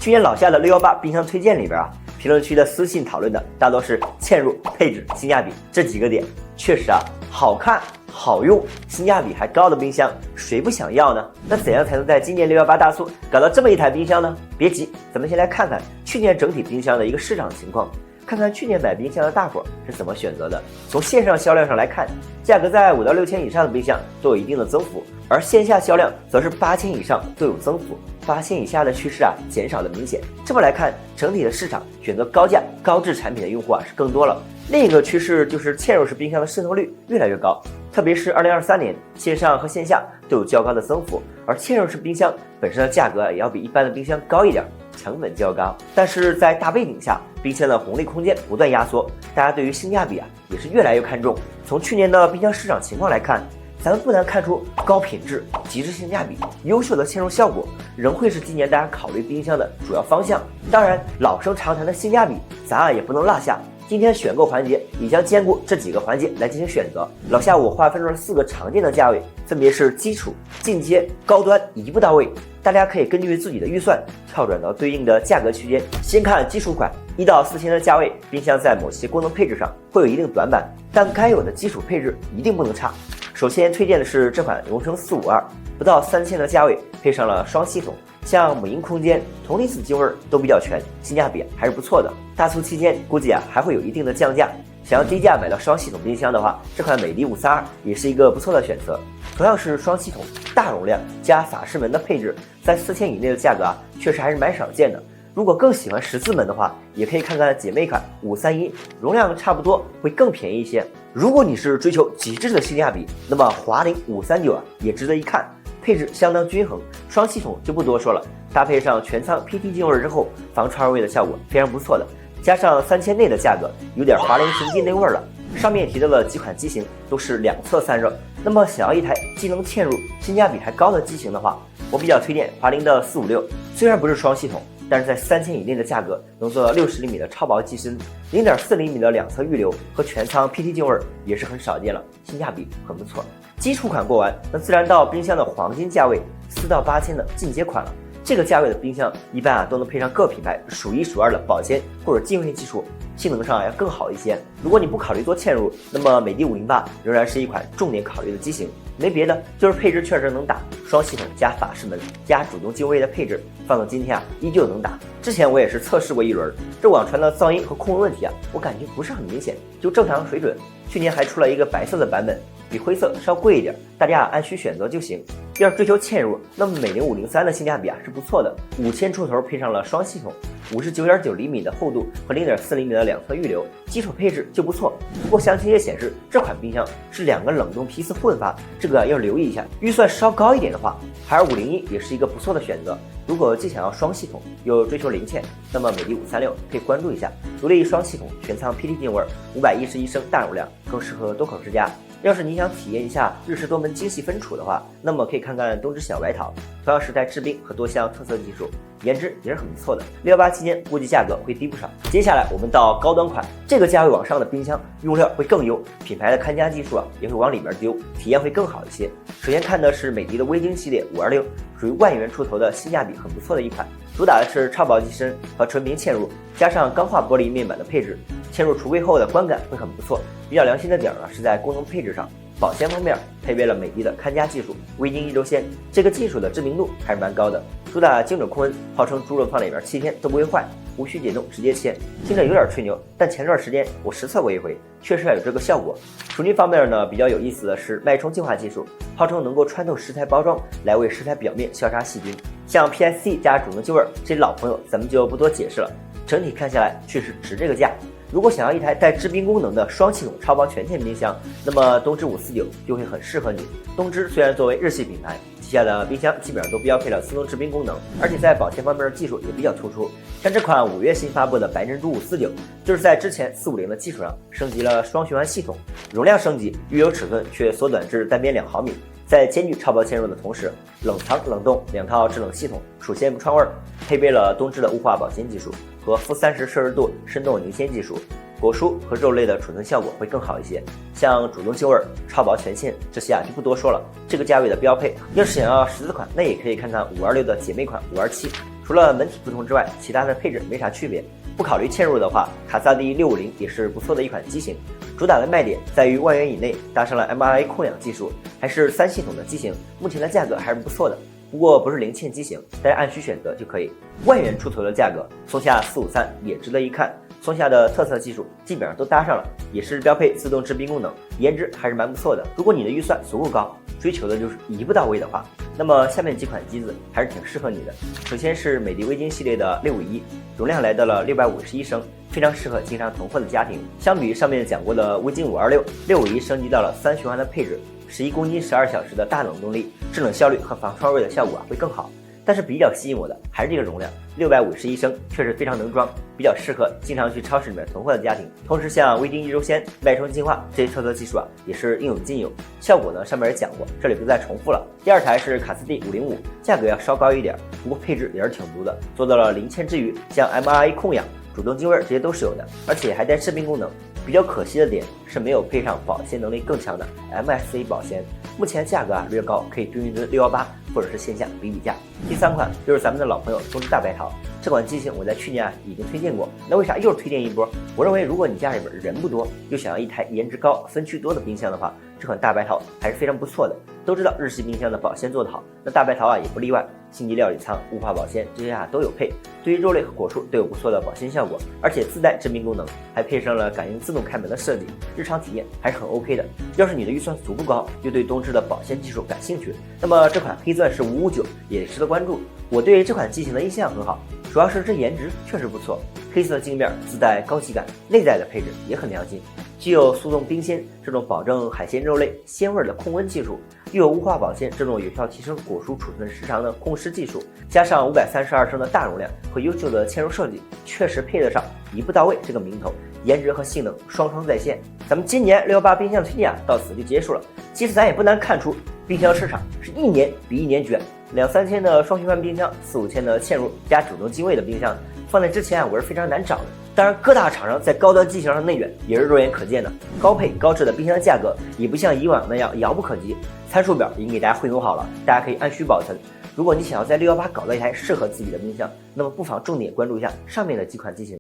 去年老夏的618冰箱推荐里边啊，评论区的私信讨论的大多是嵌入、配置、性价比这几个点。确实啊，好看、好用、性价比还高的冰箱，谁不想要呢？那怎样才能在今年618大促搞到这么一台冰箱呢？别急，咱们先来看看去年整体冰箱的一个市场情况。看看去年买冰箱的大伙是怎么选择的。从线上销量上来看，价格在5到6千以上的冰箱都有一定的增幅，而线下销量则是8千以上都有增幅，8千以下的趋势啊减少的明显。这么来看，整体的市场选择高价高质产品的用户啊是更多了。另一个趋势就是嵌入式冰箱的渗透率越来越高，特别是2023年，线上和线下都有较高的增幅，而嵌入式冰箱本身的价格也要比一般的冰箱高一点，成本较高。但是在大背景下，冰箱的红利空间不断压缩，大家对于性价比啊也是越来越看重。从去年的冰箱市场情况来看，咱们不难看出高品质、极致性价比、优秀的嵌入效果仍会是今年大家考虑冰箱的主要方向。当然，老生常谈的性价比咱啊也不能落下。今天选购环节也将兼顾这几个环节来进行选择。老夏我划分出了4个常见的价位，分别是基础、进阶、高端，一步到位。大家可以根据自己的预算跳转到对应的价格区间。先看基础款，1到4千的价位，冰箱在某些功能配置上会有一定短板，但该有的基础配置一定不能差。首先推荐的是这款荣升452，不到3千的价位，配上了双系统，像母婴空间、铜离子净味都比较全，性价比还是不错的。大促期间估计啊还会有一定的降价，想要低价买到双系统冰箱的话，这款美的532也是一个不错的选择。同样是双系统、大容量加法式门的配置，在4千以内的价格啊，确实还是蛮少见的。如果更喜欢14门的话，也可以看看姐妹款531，容量差不多，会更便宜一些。如果你是追求极致的性价比，那么华凌539啊也值得一看，配置相当均衡，双系统就不多说了，搭配上全舱 PT 净味之后，防串味的效果非常不错的。加上3000内的价格，有点华凌神机那味儿了。上面提到的几款机型都是2侧散热，那么想要一台既能嵌入、性价比还高的机型的话，我比较推荐华凌的456。虽然不是双系统，但是在3000以内的价格能做到60厘米的超薄机身，0.4厘米的2侧预留和全舱 PT 净味也是很少见了，性价比很不错。基础款过完，那自然到冰箱的黄金价位4到8千的进阶款了。这个价位的冰箱一般啊都能配上各品牌数1数2的保鲜或者净味技术，性能上要更好一些。如果你不考虑做嵌入，那么美的508仍然是一款重点考虑的机型。没别的，就是配置确实能打，双系统加法式门加主动净味的配置，放到今天啊依旧能打。之前我也是测试过一轮，这网传的噪音和控温问题啊，我感觉不是很明显，就正常水准。去年还出了一个白色的版本，比灰色稍贵一点，大家按需选择就行。要是追求嵌入，那么美凌503的性价比啊是不错的，5000出头配上了双系统，59.9厘米的厚度和0.4厘米的2侧预留，基础配置就不错。不过详情页显示这款冰箱是2个冷冻批次混发，这个要留意一下。预算稍高一点的话，海尔501也是一个不错的选择。如果既想要双系统又追求零嵌，那么美的536可以关注一下。独立双系统全舱 PT 净味，511升大容量，更适合多口之家。要是你想体验一下日式多门精细分处的话，那么可以看看东芝小白桃，同样是带制冰和多项特色技术，颜值也是很不错的。618期间估计价格会低不少。接下来我们到高端款，这个价位往上的冰箱用料会更优，品牌的看家技术啊也会往里面丢，体验会更好一些。首先看的是美的微晶系列526，属于万元出头的性价比很不错的一款，主打的是超薄机身和纯平嵌入，加上钢化玻璃面板的配置，嵌入橱柜后的观感会很不错。比较良心的点呢是在功能配置上，保鲜方面配备了美的的看家技术微晶一周鲜，这个技术的知名度还是蛮高的。主打精准控温，号称猪肉放里面7天都不会坏，无需解冻直接切。听着有点吹牛，但前段时间我实测过一回，确实有这个效果。厨具方面呢，比较有意思的是脉冲净化技术，号称能够穿透食材包装来为食材表面消杀细菌。像 PSC 加主动净味这些老朋友咱们就不多解释了，整体看下来确实值这个价。如果想要一台带制冰功能的双系统超薄全嵌冰箱，那么东芝549就会很适合你。东芝虽然作为日系品牌，旗下的冰箱基本上都标配了自动制冰功能，而且在保鲜方面的技术也比较突出。像这款5月新发布的白珍珠549，就是在之前450的基础上升级了双循环系统，容量升级，预留尺寸却缩短至单边2毫米。在兼具超薄嵌入的同时，冷藏冷冻2套制冷系统属性不串味，配备了东芝的雾化保鲜技术和-30摄氏度深冻凝鲜技术，果蔬和肉类的储存效果会更好一些。像主动净味、超薄全嵌这些啊就不多说了，这个价位的标配。要是想要14款，那也可以看看526的姐妹款527，除了门体不同之外，其他的配置没啥区别。不考虑嵌入的话，卡萨迪650也是不错的一款机型。主打的卖点在于万元以内，搭上了 MRI 控氧技术，还是3系统的机型，目前的价格还是不错的。不过不是零嵌机型，大家按需选择就可以。万元出头的价格，松下453也值得一看。松下的特色技术基本上都搭上了，也是标配自动制冰功能，颜值还是蛮不错的。如果你的预算足够高，追求的就是一步到位的话，那么下面几款机子还是挺适合你的。首先是美的微晶系列的651，容量来到了651升，非常适合经常囤货的家庭。相比上面讲过的微晶526，651升级到了3循环的配置，11公斤12小时的大冷动力，制冷效率和防串味的效果会更好。但是比较吸引我的还是这个容量，651升确实非常能装，比较适合经常去超市里面囤货的家庭。同时像微晶一周鲜、脉冲净化这些特色技术也是应有尽有，效果呢上面也讲过，这里不再重复了。第二台是卡斯蒂505，价格要稍高一点，不过配置也是挺足的，做到了零嵌之余，像 MRI 控氧、主动进味这些都是有的，而且还带制冰功能。比较可惜的点是没有配上保鲜能力更强的 MSC 保鲜，目前价格略高，可以对应的618或者是线下比价。第三款就是咱们的老朋友东芝大白桃，这款机型我在去年已经推荐过，那为啥又推荐一波？我认为如果你家里边人不多，又想要一台颜值高、分区多的冰箱的话，这款大白桃还是非常不错的。都知道日系冰箱的保鲜做得好，那大白桃也不例外。星级料理仓、雾化保鲜这些都有配，对于肉类和果蔬都有不错的保鲜效果，而且自带制冰功能，还配上了感应自动开门的设计，日常体验还是很 OK 的。要是你的预算足不高，又对东芝的保鲜技术感兴趣，那么这款黑钻石559也值得关注。我对这款机型的印象很好，主要是这颜值确实不错，黑色镜面自带高级感，内在的配置也很良心。既有速冻冰鲜这种保证海鲜肉类鲜味的控温技术，又有雾化保鲜这种有效提升果蔬储存时长的控湿技术，加上532升的大容量和优秀的嵌入设计，确实配得上一步到位这个名头，颜值和性能双双在线。咱们今年618冰箱推荐到此就结束了。其实咱也不难看出，冰箱市场是一年比一年卷，2、3千的双循环冰箱，4、5千的嵌入加主动进位的冰箱，放在之前我是非常难找的。当然，各大厂商在高端机型上内卷也是肉眼可见的，高配高质的冰箱价格也不像以往那样遥不可及。参数表已经给大家汇总好了，大家可以按需保存。如果你想要在618搞到一台适合自己的冰箱，那么不妨重点关注一下上面的几款机型。